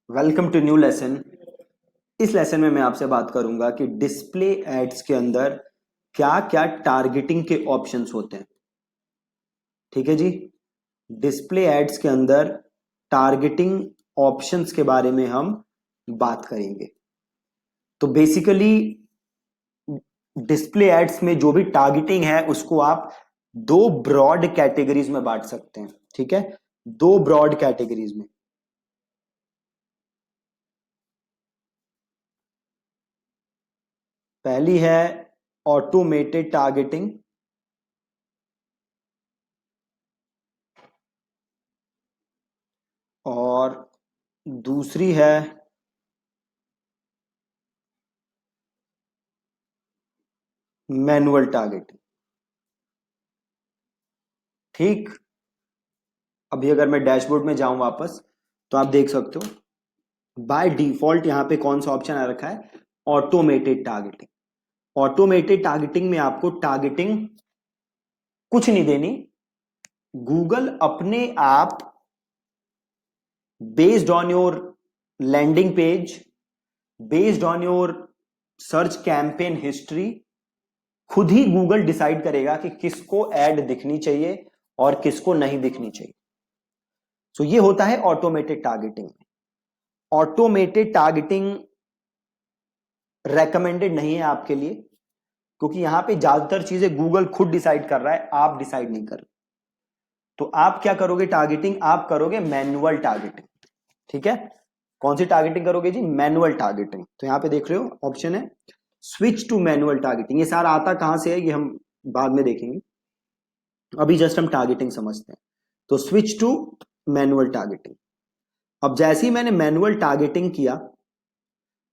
Welcome to new lesson. इस lesson में मैं आपसे बात करूंगा कि डिस्प्ले एड्स के अंदर क्या क्या टारगेटिंग के ऑप्शंस होते हैं। ठीक है जी। डिस्प्ले एड्स के अंदर टारगेटिंग ऑप्शंस के बारे में हम बात करेंगे। तो बेसिकली डिस्प्ले एड्स में जो भी टारगेटिंग है उसको आप दो ब्रॉड कैटेगरीज में बांट सकते हैं। ठीक है, दो ब्रॉड कैटेगरीज में। पहली है ऑटोमेटेड टारगेटिंग और दूसरी है मैनुअल टारगेटिंग। ठीक, अभी अगर मैं डैशबोर्ड में जाऊं वापस तो आप देख सकते हो बाय डिफॉल्ट यहां पे कौन सा ऑप्शन आ रखा है, ऑटोमेटेड टारगेटिंग। ऑटोमेटेड टारगेटिंग में आपको टारगेटिंग कुछ नहीं देनी। गूगल अपने आप based on your landing page, based on your search campaign history, खुद ही गूगल डिसाइड करेगा कि किसको ऐड दिखनी चाहिए और किसको नहीं दिखनी चाहिए। सो ये होता है automated targeting. Automated targeting recommended नहीं है आपके लिए, क्योंकि यहां पे ज्यादातर चीजें गूगल खुद डिसाइड कर रहा है, आप डिसाइड नहीं कर रहे। तो आप क्या करोगे टारगेटिंग, आप करोगे मैनुअल टारगेटिंग। ठीक है, कौन सी टारगेटिंग करोगे जी, मैनुअल टारगेटिंग। तो यहां पे देख रहे हो ऑप्शन है स्विच टू मैनुअल टारगेटिंग। ये सारा आता कहां से है ये हम बाद में देखेंगे, अभी जस्ट हम टारगेटिंग समझते हैं। तो स्विच टू मैनुअल टारगेटिंग। अब जैसे ही मैंने मैनुअल टारगेटिंग किया,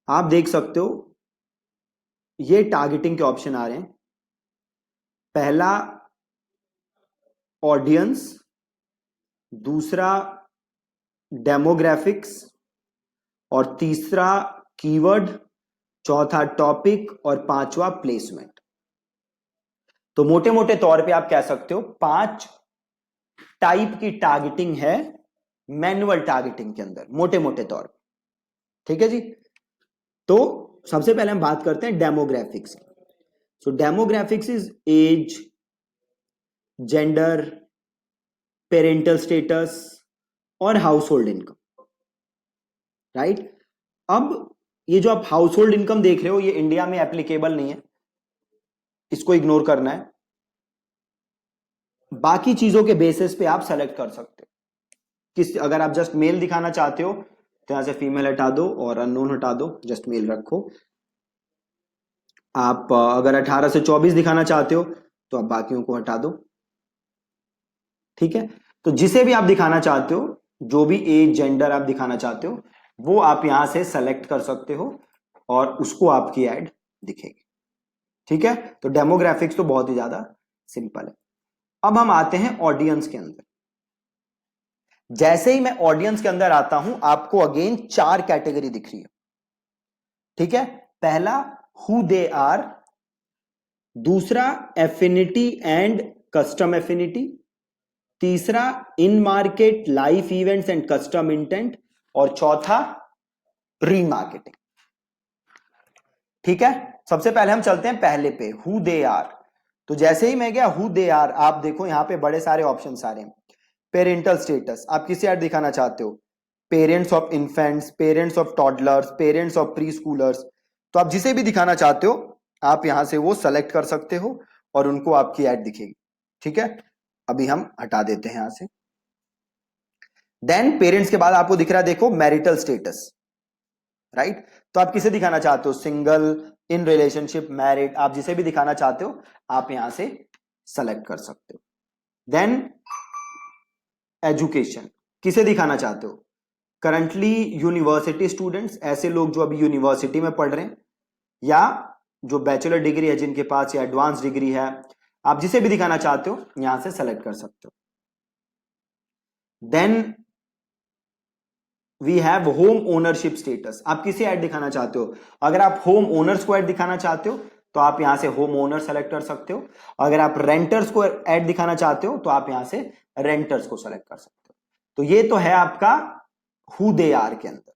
आप देख सकते हो ये टारगेटिंग के ऑप्शन आ रहे हैं। पहला ऑडियंस, दूसरा डेमोग्राफिक्स और तीसरा कीवर्ड, चौथा टॉपिक और पांचवा प्लेसमेंट। तो मोटे मोटे तौर पे आप कह सकते हो 5 टाइप की टारगेटिंग है मैनुअल टारगेटिंग के अंदर, मोटे मोटे तौर पे। ठीक है जी। तो सबसे पहले हम बात करते हैं डेमोग्राफिक्स की। So demographics is age, gender, parental status और हाउस होल्ड इनकम। राइट। अब ये जो आप हाउस होल्ड इनकम देख रहे हो ये इंडिया में एप्लीकेबल नहीं है, इसको इग्नोर करना है। बाकी चीजों के बेसिस पे आप सेलेक्ट कर सकते हो। किस, अगर आप जस्ट मेल दिखाना चाहते हो तो यहां से फीमेल हटा दो और अननोन हटा दो, जस्ट मेल रखो। आप अगर 18 से 24 दिखाना चाहते हो तो आप बाकियों को हटा दो। ठीक है, तो जिसे भी आप दिखाना चाहते हो, जो भी एज जेंडर आप दिखाना चाहते हो वो आप यहां से सेलेक्ट कर सकते हो और उसको आपकी एड दिखेगी। ठीक है, तो डेमोग्राफिक्स तो बहुत ही ज्यादा सिंपल है। अब हम आते हैं ऑडियंस के अंदर। जैसे ही मैं ऑडियंस के अंदर आता हूं आपको अगेन 4 कैटेगरी दिख रही है। ठीक है, पहला हु दे आर, दूसरा एफिनिटी एंड कस्टम एफिनिटी, तीसरा इन market life events and custom intent और चौथा प्री मार्केटिंग। ठीक है, सबसे पहले हम चलते हैं पहले पे, हु दे आर। तो जैसे ही मैं गया हु दे आर, आप देखो यहां पे बड़े सारे ऑप्शन आ रहे हैं। पेरेंटल स्टेटस, आप किसे ऐड दिखाना चाहते हो, parents of infants, parents of toddlers, parents of pre schoolers. तो आप जिसे भी दिखाना चाहते हो आप यहां से वो सेलेक्ट कर सकते हो और उनको आपकी ऐड दिखेगी। ठीक है, अभी हम हटा देते हैं यहां से। देन पेरेंट्स के बाद आपको दिख रहा है देखो मैरिटल स्टेटस। राइट, तो आप किसे दिखाना चाहते हो, सिंगल, इन रिलेशनशिप, मैरिड, आप जिसे भी दिखाना चाहते हो आप यहां से सेलेक्ट कर सकते हो। देन एजुकेशन, किसे दिखाना चाहते हो, करंटली यूनिवर्सिटी स्टूडेंट्स, ऐसे लोग जो अभी यूनिवर्सिटी में पढ़ रहे हैं या जो बैचलर डिग्री है जिनके पास या एडवांस डिग्री है, आप जिसे भी दिखाना चाहते हो यहां से सेलेक्ट कर सकते हो। Then we have home ownership status, आप किसे ऐड दिखाना चाहते हो, अगर आप होम ओनर्स को ऐड दिखाना चाहते हो तो आप यहां से होम ओनर सेलेक्ट कर सकते हो। अगर आप रेंटर्स को ऐड दिखाना चाहते हो तो आप यहां से रेंटर्स को सेलेक्ट कर सकते हो। तो ये तो है आपका हु दे आर के अंदर।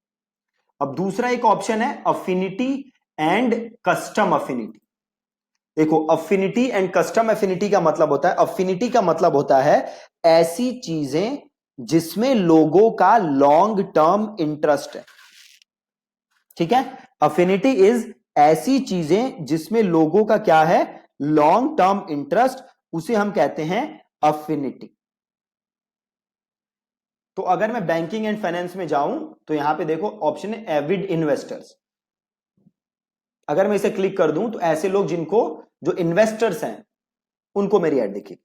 अब दूसरा एक ऑप्शन है अफिनिटी एंड कस्टम अफिनिटी। देखो अफिनिटी एंड कस्टम अफिनिटी का मतलब होता है, अफिनिटी का मतलब होता है ऐसी चीजें जिसमें लोगों का लॉन्ग टर्म इंटरेस्ट है। ठीक है, अफिनिटी इज ऐसी चीजें जिसमें लोगों का क्या है, लॉन्ग टर्म इंटरेस्ट, उसे हम कहते हैं अफिनिटी। तो अगर मैं बैंकिंग एंड फाइनेंस में जाऊं तो यहां पे देखो ऑप्शन है एविड इन्वेस्टर्स। अगर मैं इसे क्लिक कर दूं तो ऐसे लोग जिनको, जो इन्वेस्टर्स हैं, उनको मेरी ऐड दिखेगी।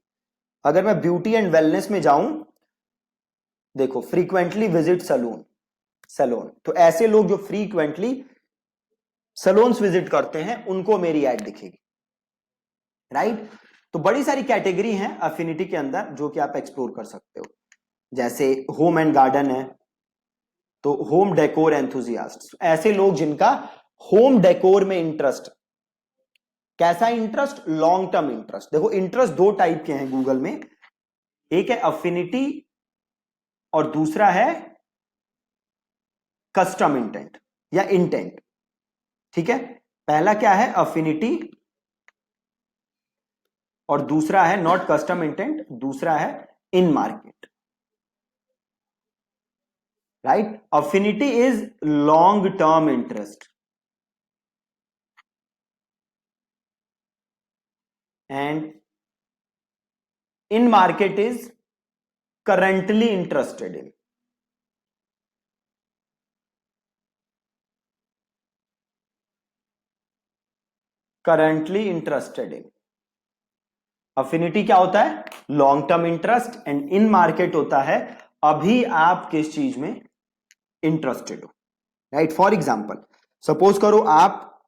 अगर मैं ब्यूटी एंड वेलनेस में जाऊं, देखो फ्रीक्वेंटली विजिट सैलून, सैलून, तो ऐसे लोग जो फ्रीक्वेंटली सैलून्स विजिट करते हैं उनको मेरी ऐड दिखेगी। राइट, तो बड़ी सारी कैटेगरी हैं अफिनिटी के अंदर जो कि आप एक्सप्लोर कर सकते हो। जैसे होम एंड गार्डन है, तो होम डेकोर एंथुजियास्ट, ऐसे लोग जिनका होम डेकोर में इंटरेस्ट। कैसा इंटरेस्ट, लॉन्ग टर्म इंटरेस्ट। देखो इंटरेस्ट दो टाइप के हैं गूगल में, एक है अफिनिटी और दूसरा है कस्टम इंटेंट या इंटेंट। ठीक है, पहला क्या है अफिनिटी और दूसरा है नॉट कस्टम इंटेंट, दूसरा है इन market. Right, affinity is long term interest and in market is currently interested in। currently interested in, affinity क्या होता है, long term interest, and in market होता है अभी आप किस चीज में इंटरेस्टेड हो। राइट, फॉर एग्जाम्पल सपोज करो आप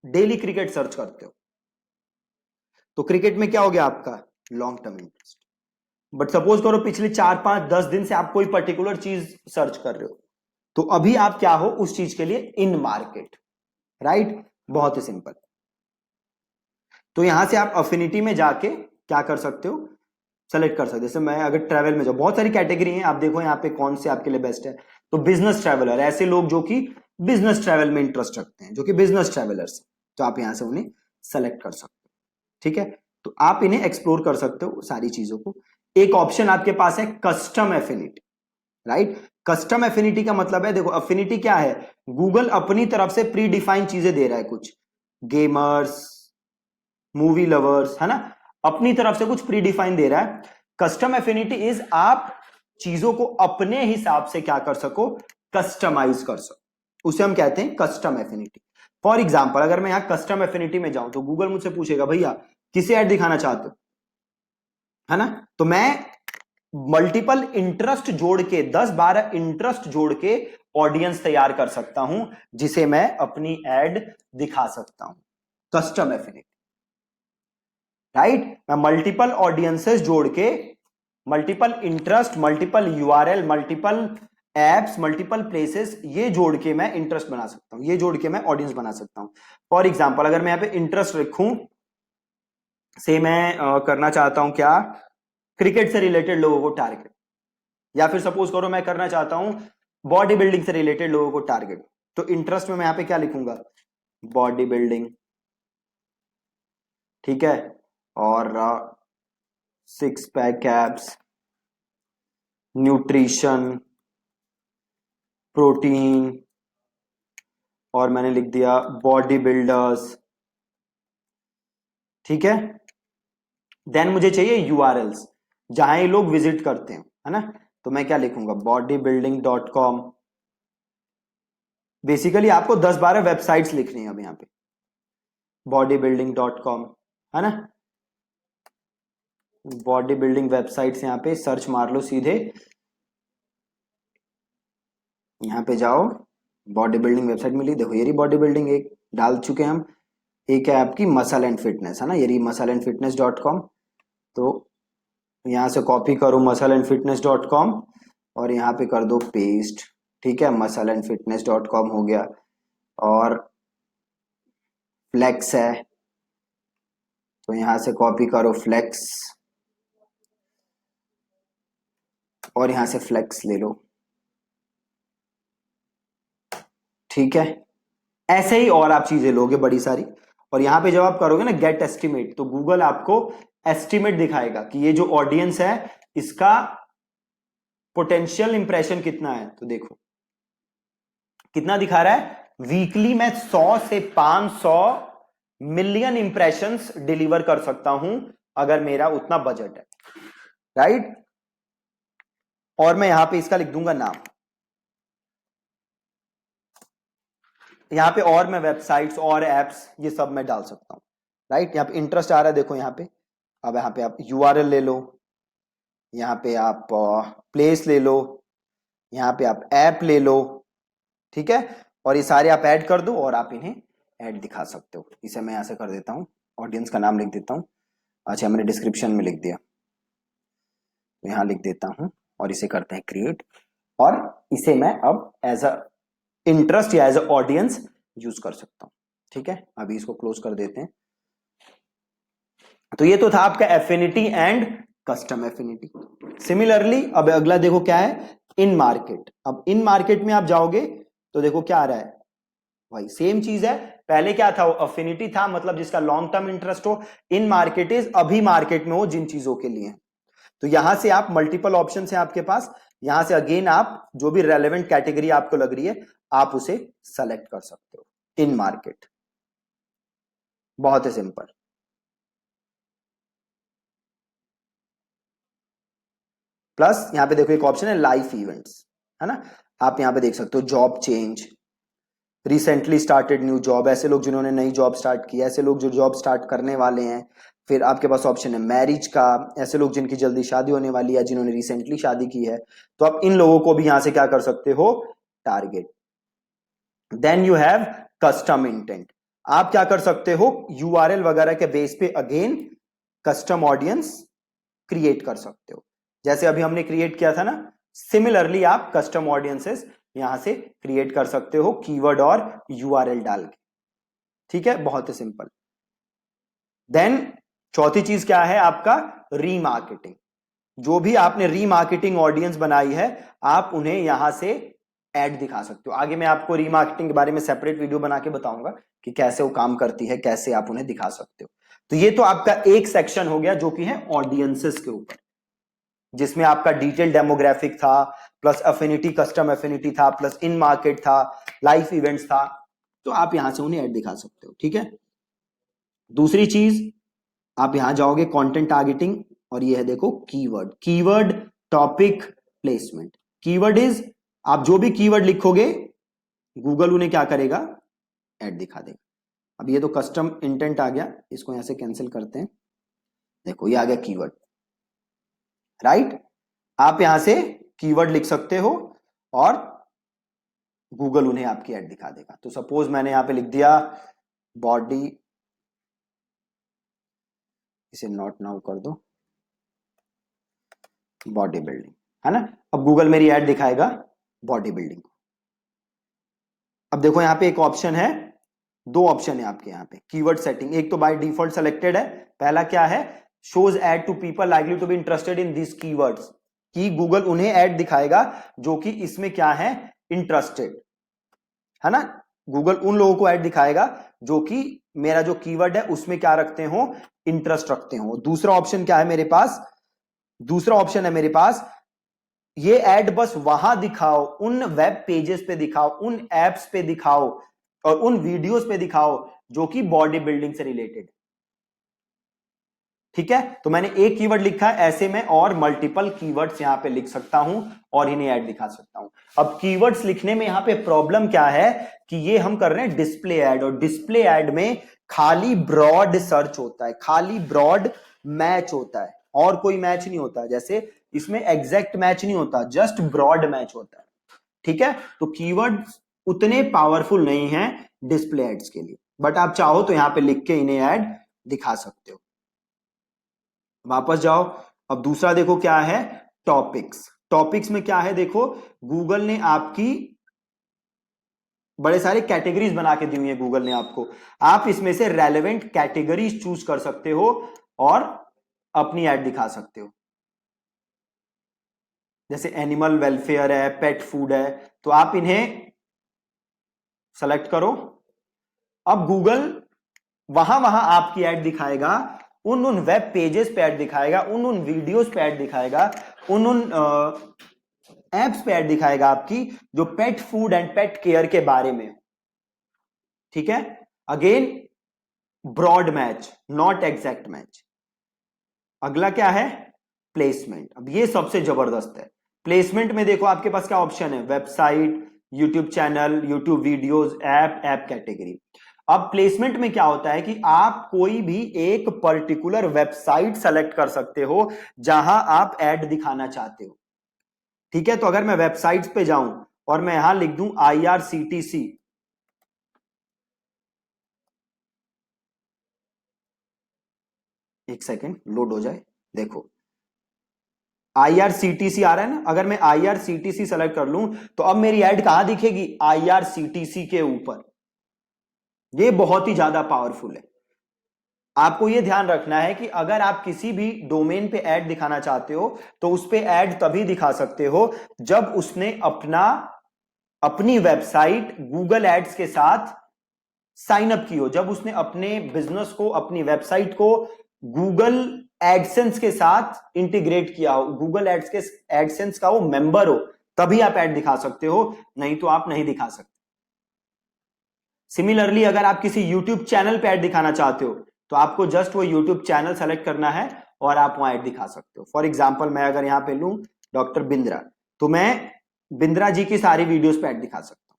डेली क्रिकेट सर्च करते हो, तो क्रिकेट में क्या हो गया आपका, long term interest. But suppose करो पिछले 4 5 10 दिन से आप कोई पर्टिकुलर चीज सर्च कर रहे हो, तो अभी आप क्या हो उस चीज के लिए इन मार्केट। राइट, बहुत ही सिंपल। तो यहां से आप अफिनिटी में जाके क्या कर सकते हो, सेलेक्ट कर सकते हो। जैसे मैं अगर ट्रैवल में जाऊं, बहुत सारी कैटेगरी हैं, आप देखो यहाँ पे कौन से आपके लिए बेस्ट है। तो बिजनेस ट्रैवलर, ऐसे लोग जो कि बिजनेस ट्रैवल में इंटरेस्ट रखते हैं, जो कि बिजनेस ट्रैवलर्स, तो आप यहां से उन्हें सेलेक्ट कर सकते हो। ठीक है, तो आप इन्हें एक्सप्लोर कर सकते हो सारी चीजों को। एक ऑप्शन आपके पास है custom affinity. Right, custom affinity का मतलब है, देखो अफिनिटी क्या है, गूगल अपनी तरफ से प्री डिफाइंड चीजें दे रहा है, कुछ गेमर्स, मूवी लवर्स, है ना, अपनी तरफ से कुछ प्री डिफाइन दे रहा है। कस्टम एफिनिटी इज आप चीजों को अपने हिसाब से क्या कर सको, कस्टमाइज कर सको, उसे हम कहते हैं कस्टम एफिनिटी। फॉर एग्जाम्पल अगर मैं यहां कस्टम एफिनिटी में जाऊं तो गूगल मुझसे पूछेगा भैया किसे ऐड दिखाना चाहते हो, है ना, तो मैं मल्टीपल इंटरेस्ट जोड़ के 10 12 इंटरेस्ट जोड़ के ऑडियंस तैयार कर सकता हूं जिसे मैं अपनी एड दिखा सकता हूं, कस्टम एफिनिटी। राइट, मैं मल्टीपल ऑडियंसेस जोड़ के, multiple interest, multiple URL, multiple apps, multiple places, ये जोड़ के मैं इंटरेस्ट बना सकता हूं, ये जोड़ के मैं ऑडियंस बना सकता हूं। फॉर एग्जांपल अगर मैं यहां पे इंटरेस्ट रखूं, से मैं करना चाहता हूं क्या, क्रिकेट से रिलेटेड लोगों को टारगेट, या फिर सपोज करो मैं करना चाहता हूं बॉडी बिल्डिंग से रिलेटेड लोगों को टारगेट, तो इंटरेस्ट में मैं यहां पे क्या लिखूंगा, बॉडी बिल्डिंग। ठीक है, और 6 पैक एब्स, न्यूट्रिशन, प्रोटीन, और मैंने लिख दिया बॉडी बिल्डर्स। ठीक है, देन मुझे चाहिए यूआरएल्स जहां ये लोग विजिट करते हैं, है ना, तो मैं क्या लिखूंगा, bodybuilding.com। बेसिकली आपको 10 12 वेबसाइट्स लिखनी है अब यहां पे, bodybuilding.com, है ना, बॉडी बिल्डिंग वेबसाइट्स यहां पे सर्च मार लो सीधे, यहां पे जाओ, बॉडी बिल्डिंग वेबसाइट मिली, देखो ये रही बॉडी बिल्डिंग, एक डाल चुके हैं हम। एक है आपकी मसल एंड फिटनेस, है ना, ये रही muscle-and-fitness.com। तो यहां से कॉपी करो muscle-and-fitness.com और यहाँ पे कर दो पेस्ट। ठीक है, muscle-and-fitness.com हो गया, और फ्लेक्स है, तो यहां से कॉपी करो फ्लेक्स और यहां से फ्लेक्स ले लो। ठीक है, ऐसे ही और आप चीजें लोगे बड़ी सारी, और यहां पे जब आप करोगे ना गेट एस्टिमेट, तो गूगल आपको एस्टिमेट दिखाएगा कि ये जो ऑडियंस है इसका पोटेंशियल इंप्रेशन कितना है। तो देखो कितना दिखा रहा है, वीकली मैं 100 से 500 मिलियन इंप्रेशंस डिलीवर कर सकता हूं अगर मेरा उतना बजट है, राइट। और मैं यहां पे इसका लिख दूंगा नाम, यहां पे और मैं वेबसाइट्स और एप्स ये सब मैं डाल सकता हूं, राइट। यहां पे इंटरेस्ट आ रहा है, देखो यहां पे, अब यहां पे आप यूआरएल ले लो, यहां पे आप प्लेस ले लो, यहां पे आप ऐप ले लो, ठीक है। और ये सारे आप ऐड कर दो और आप इन्हें ऐड दिखा सकते हो। इसे मैं यहां से कर देता हूं, ऑडियंस का नाम लिख देता हूं। अच्छा मैंने डिस्क्रिप्शन में लिख दिया, तो यहां लिख देता हूं और इसे करते हैं क्रिएट, और इसे मैं अब एज अ इंटरेस्ट या एज अ ऑडियंस यूज कर सकता हूं, ठीक है। अभी इसको क्लोज कर देते हैं। तो ये तो था आपका affinity and custom affinity. Similarly अब अगला देखो क्या है, इन मार्केट। अब इन मार्केट में आप जाओगे तो देखो क्या आ रहा है, भाई सेम चीज है। पहले क्या था, वो अफिनिटी था, मतलब जिसका लॉन्ग टर्म इंटरेस्ट हो। इन मार्केट इज अभी मार्केट में हो जिन चीजों के लिए। तो यहां से आप मल्टीपल ऑप्शन है आपके पास, यहां से अगेन आप जो भी रेलेवेंट कैटेगरी आपको लग रही है आप उसे सेलेक्ट कर सकते हो। इन मार्केट, बहुत ही सिंपल। प्लस यहां पे देखो एक ऑप्शन है लाइफ इवेंट्स, है ना। आप यहां पे देख सकते हो job change, recently started new job, ऐसे लोग जिन्होंने नई जॉब स्टार्ट की, ऐसे लोग जो जॉब स्टार्ट करने वाले हैं। फिर आपके पास ऑप्शन है मैरिज का, ऐसे लोग जिनकी जल्दी शादी होने वाली है, जिन्होंने रिसेंटली शादी की है, तो आप इन लोगों को भी यहां से क्या कर सकते हो, target. Then you have custom intent, आप क्या कर सकते हो, यूआरएल वगैरह के बेस पे अगेन कस्टम ऑडियंस क्रिएट कर सकते हो, जैसे अभी हमने क्रिएट किया था ना। सिमिलरली आप कस्टम ऑडियंसेस यहां से क्रिएट कर सकते हो कीवर्ड और यूआरएल डाल के, ठीक है, बहुत ही सिंपल। देन चौथी चीज क्या है आपका, रीमार्केटिंग। जो भी आपने रीमार्केटिंग ऑडियंस बनाई है आप उन्हें यहां से ऐड दिखा सकते हो। आगे मैं आपको रीमार्केटिंग के बारे में सेपरेट वीडियो बना के बताऊंगा कि कैसे वो काम करती है, कैसे आप उन्हें दिखा सकते हो। तो ये तो आपका एक सेक्शन हो गया जो कि है ऑडियंसेस के ऊपर, जिसमें आपका डिटेल डेमोग्राफिक था, प्लस अफिनिटी कस्टम अफिनिटी था, प्लस इन मार्केट था, लाइफ इवेंट्स था। तो आप यहां से उन्हें ऐड दिखा सकते हो, ठीक है। दूसरी चीज, आप यहां जाओगे कंटेंट टारगेटिंग, और ये है देखो keyword, keyword topic placement. Keyword is, आप जो भी कीवर्ड लिखोगे गूगल उन्हें क्या करेगा, ऐड दिखा देगा। अब ये तो कस्टम इंटेंट आ गया, इसको यहां से कैंसिल करते हैं। देखो ये आ गया कीवर्ड, राइट। आप यहां से कीवर्ड लिख सकते हो और गूगल उन्हें आपकी ऐड दिखा देगा। तो सपोज मैंने यहां पे लिख दिया बॉडी, इसे नॉट नाउ कर दो, बॉडी बिल्डिंग, है ना। अब गूगल मेरी ऐड दिखाएगा बॉडी बिल्डिंग। अब देखो यहां पे एक ऑप्शन है, दो ऑप्शन है आपके यहां पे कीवर्ड सेटिंग। एक तो बाय डिफॉल्ट सेलेक्टेड है, पहला क्या है, shows ad to people likely to be interested in this keywords, कि गूगल उन्हें ऐड दिखाएगा जो कि इसमें क्या है, इंटरेस्टेड, है ना। गूगल उन लोगों को ऐड दिखाएगा जो कि मेरा जो कीवर्ड है उसमें क्या रखते हो, इंटरेस्ट रखते हो। दूसरा ऑप्शन क्या है मेरे पास, दूसरा ऑप्शन है मेरे पास, ये ऐड बस वहां दिखाओ, उन वेब पेजेस पे दिखाओ, उन एप्स पे दिखाओ और उन वीडियोस पे दिखाओ जो कि बॉडी बिल्डिंग से रिलेटेड, ठीक है। तो मैंने एक कीवर्ड लिखा है, ऐसे में और मल्टीपल कीवर्ड्स यहां पे लिख सकता हूं और इन्हें ऐड दिखा सकता हूं। अब कीवर्ड्स लिखने में यहां पे प्रॉब्लम क्या है कि ये हम कर रहे हैं डिस्प्ले ऐड, और डिस्प्ले ऐड में खाली ब्रॉड सर्च होता है, खाली ब्रॉड मैच होता है, और कोई मैच नहीं होता। जैसे इसमें एग्जैक्ट मैच नहीं होता, जस्ट ब्रॉड मैच होता है, ठीक है। तो कीवर्ड उतने पावरफुल नहीं है डिस्प्ले एड्स के लिए, बट आप चाहो तो यहां पे लिख के इन्हें ऐड दिखा सकते हो। वापस जाओ, अब दूसरा देखो क्या है, टॉपिक्स। टॉपिक्स में क्या है देखो, गूगल ने आपकी बड़े सारे कैटेगरीज बना के दी हुई है गूगल ने आपको, आप इसमें से रेलेवेंट कैटेगरीज चूज कर सकते हो और अपनी ऐड दिखा सकते हो। जैसे एनिमल वेलफेयर है, पेट फूड है, तो आप इन्हें सेलेक्ट करो। अब गूगल वहां वहां आपकी ऐड दिखाएगा, उन वेब पेजेस पे ऐड दिखाएगा, उन वीडियोस पे ऐड दिखाएगा, उन एप्स पे ऐड दिखाएगा आपकी जो pet food and pet care के बारे में। ठीक है, again broad match, not exact match. अगला क्या है, प्लेसमेंट। अब ये सबसे जबरदस्त है। प्लेसमेंट में देखो आपके पास क्या ऑप्शन है, website, YouTube channel, YouTube videos, app category. अब प्लेसमेंट में क्या होता है कि आप कोई भी एक पर्टिकुलर वेबसाइट सेलेक्ट कर सकते हो जहां आप ऐड दिखाना चाहते हो। ठीक है, तो अगर मैं वेबसाइट्स पे जाऊं और मैं यहां लिख दूं IRCTC, एक सेकेंड लोड हो जाए, देखो IRCTC आ रहा है ना। अगर मैं IRCTC सेलेक्ट कर लूं तो अब मेरी ऐड कहां दिखेगी, IRCTC के ऊपर। ये बहुत ही ज्यादा पावरफुल है। आपको यह ध्यान रखना है कि अगर आप किसी भी डोमेन पे ऐड दिखाना चाहते हो तो उस पे ऐड तभी दिखा सकते हो जब उसने अपनी वेबसाइट गूगल एड्स के साथ साइन अप की हो, जब उसने अपने बिजनेस को, अपनी वेबसाइट को गूगल एडसेंस के साथ इंटीग्रेट किया हो, गूगल एड्स के एडसेंस का वो मेंबर हो, तभी आप ऐड दिखा सकते हो, नहीं तो आप नहीं दिखा सकते। सिमिलरली अगर आप किसी यूट्यूब चैनल पे ऐड दिखाना चाहते हो तो आपको जस्ट वो यूट्यूब चैनल सेलेक्ट करना है और आप वहां ऐड दिखा सकते हो। फॉर एग्जाम्पल मैं अगर यहां पे लूं डॉक्टर बिंद्रा, तो मैं बिंद्रा जी की सारी वीडियोस पे ऐड दिखा सकता हूं।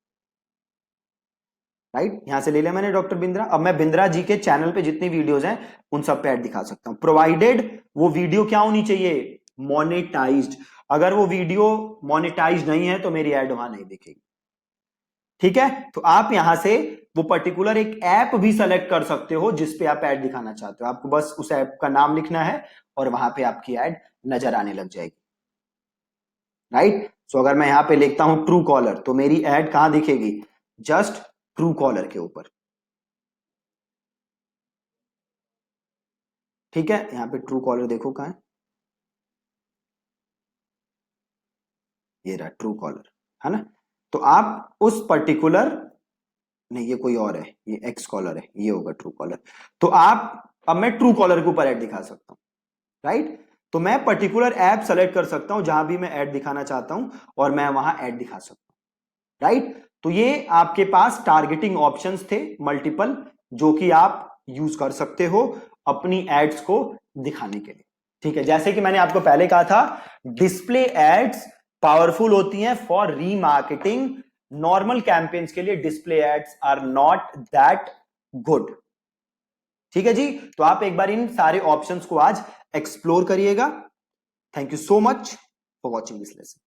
राइट, यहां से ले लिया मैंने डॉक्टर बिंद्रा। अब मैं बिंद्रा जी के चैनल पे जितनी वीडियोस हैं उन सब पे ऐड दिखा सकता हूं, प्रोवाइडेड वो वीडियो क्या होनी चाहिए, मोनेटाइज्ड। अगर वो वीडियो मोनेटाइज नहीं है तो मेरी ऐड वहां नहीं दिखेगी। ठीक है, तो आप यहां से वो पर्टिकुलर एक ऐप भी सेलेक्ट कर सकते हो जिस पे आप ऐड दिखाना चाहते हो। आपको बस उस ऐप का नाम लिखना है और वहां पे आपकी ऐड नजर आने लग जाएगी। राइट, सो अगर मैं यहां पे लिखता हूं ट्रू कॉलर तो मेरी ऐड कहां दिखेगी, जस्ट ट्रू कॉलर के ऊपर। ठीक है, यहां पे ट्रू कॉलर देखो कहां है, ये रहा ट्रू कॉलर, है ना। तो आप उस पर्टिकुलर, नहीं ये कोई और है, ये एक्स कॉलर है, ये होगा ट्रू कॉलर। तो आप, अब मैं ट्रू कॉलर के ऊपर ऐड दिखा सकता हूं। राइट, तो मैं पर्टिकुलर ऐप सेलेक्ट कर सकता हूं जहां भी मैं ऐड दिखाना चाहता हूं और मैं वहां ऐड दिखा सकता हूं। राइट, तो ये आपके पास टारगेटिंग ऑप्शंस थे मल्टीपल, जो कि आप यूज कर सकते हो अपनी एड्स को दिखाने के लिए। ठीक है, जैसे कि मैंने आपको पहले कहा था, डिस्प्ले एड्स पावरफुल होती हैं फॉर रीमार्केटिंग। नॉर्मल कैंपेन्स के लिए display ads are not that good. ठीक है जी, तो आप एक बार इन सारे ऑप्शंस को आज एक्सप्लोर करिएगा। Thank you so much for watching this lesson.